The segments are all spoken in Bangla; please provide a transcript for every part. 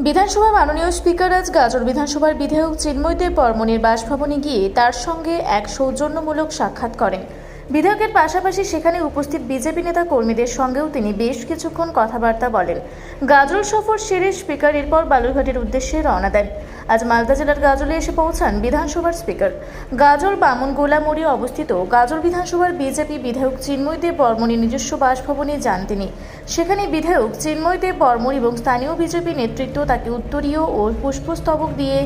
বিধানসভার মাননীয় স্পিকার আজ গাজর বিধানসভার বিধায়ক চিন্ময় দেব বর্মণের বাসভবনে গিয়ে তার সঙ্গে এক সৌজন্যমূলক সাক্ষাৎ করেন। বিধায়কের পাশাপাশি সেখানে উপস্থিত বিজেপি নেতা কর্মীদের সঙ্গেও তিনি বেশ কিছুক্ষণ কথাবার্তা বলেন। গাজল সফর সেরে স্পিকার এরপর বালুরঘাটের উদ্দেশ্যে রওনা দেন। আজ মালদা জেলার গাজলে এসে পৌঁছান বিধানসভার স্পিকার। গাজল বামুনগোলা মোড়ে অবস্থিত গাজল বিধানসভার বিজেপি বিধায়ক চিন্ময় দেব বর্মণের নিজস্ব বাসভবনে যান তিনি। সেখানে বিধায়ক চিন্ময় দেব বর্মণ এবং স্থানীয় বিজেপি নেতৃত্ব তাকে উত্তরীয় ও পুষ্পস্তবক দিয়ে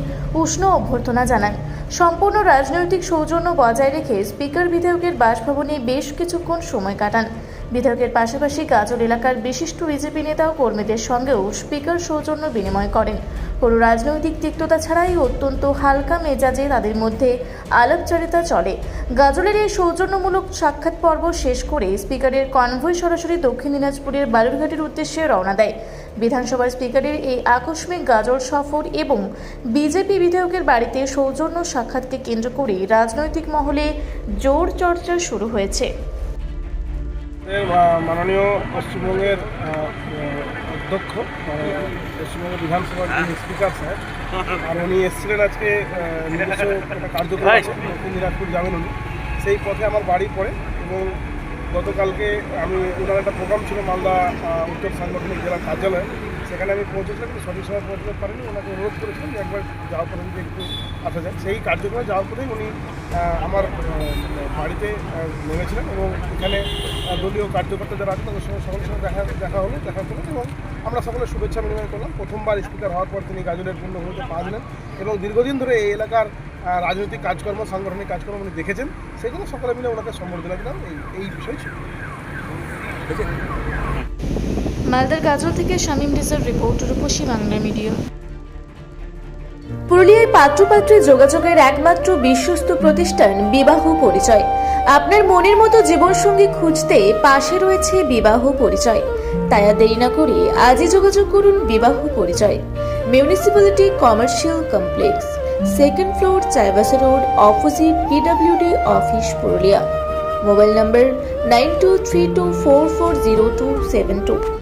উষ্ণ অভ্যর্থনা জানান। সম্পূর্ণ রাজনৈতিক সৌজন্য বজায় রেখে স্পিকার বিধায়কের বাসভবনে বেশ কিছুক্ষণ সময় কাটান। বিধায়কের পাশাপাশি গাজল এলাকার বিশিষ্ট বিজেপি নেতা ও কর্মীদের সঙ্গেও স্পিকার সৌজন্য বিনিময় করেন। কোনো রাজনৈতিক তিক্ততা ছাড়াই অত্যন্ত হালকা মেজাজে তাদের মধ্যে আলাপচারিতা চলে। গাজলের এই সৌজন্যমূলক সাক্ষাৎ পর্ব শেষ করে স্পিকারের কনভয় সরাসরি দক্ষিণ দিনাজপুরের বালুরঘাটের উদ্দেশ্যে রওনা দেয়। বিধানসভার স্পিকারের এই আকস্মিক গাজল সফর এবং বিজেপি বিধায়কের বাড়িতে সৌজন্য সাক্ষাৎকে কেন্দ্র করে রাজনৈতিক মহলে জোর চর্চা শুরু হয়েছে। মাননীয় পশ্চিমবঙ্গের অধ্যক্ষ পশ্চিমবঙ্গের বিধানসভার যিনি স্পিকার স্যার, আর উনি এসেছিলেন আজকে নিজস্ব একটা কার্যক্রম আছে দক্ষিণ দিনাজপুর যাবেন উনি, সেই পথে আমার বাড়ি পড়ে এবং গতকালকে আমি ওনার একটা প্রোগ্রাম ছিল মালদা উত্তর সাংগঠনিক জেলা কার্যালয়ে, সেখানে আমি পৌঁছেছিলাম, কিন্তু সঠিক সময় পৌঁছতে পারিনি। ওনাকে অনুরোধ করেছিলাম যে একবার যাওয়ার পথে যদি একটু আসা যায়। সেই কার্যক্রমে যাওয়ার পথেই উনি আমার বাড়িতে নেমেছিলেন এবং এখানে দলীয় কার্যকর্তা যারা আছে তাদের সঙ্গে সকলের সঙ্গে দেখা হলো, দেখা করলেন এবং আমরা সকলে শুভেচ্ছা বিনিময় করলাম। প্রথমবার স্পিকার হওয়ার পর তিনি গাজলের পূর্ণভূমিতে পা দিলেন এবং দীর্ঘদিন ধরে এই এলাকার রাজনৈতিক কাজকর্ম, সাংগঠনিক কাজকর্ম উনি দেখেছেন, সেগুলো সকলে মিলে ওনাকে সম্বর্ধনা দিলাম। এই বিষয় ছিল। মালদার গাজল থেকে শামীম রেজার রিপোর্ট, রূপসী বাংলা মিডিয়া। পুরুলিয়ায় পাত্রপাত্রী যোগাযোগের একমাত্র বিশ্বস্ত প্রতিষ্ঠান বিবাহ পরিচয়। আপনার মনের মতো জীবনসঙ্গী খুঁজতে পাশে রয়েছে বিবাহ পরিচয়। তাই আর দেরি না করে আজই যোগাযোগ করুন বিবাহ পরিচয়। Municipality commercial complex, second floor, Chaibasa road, opposite PWD office, Purulia. Mobile নম্বর 9232440272।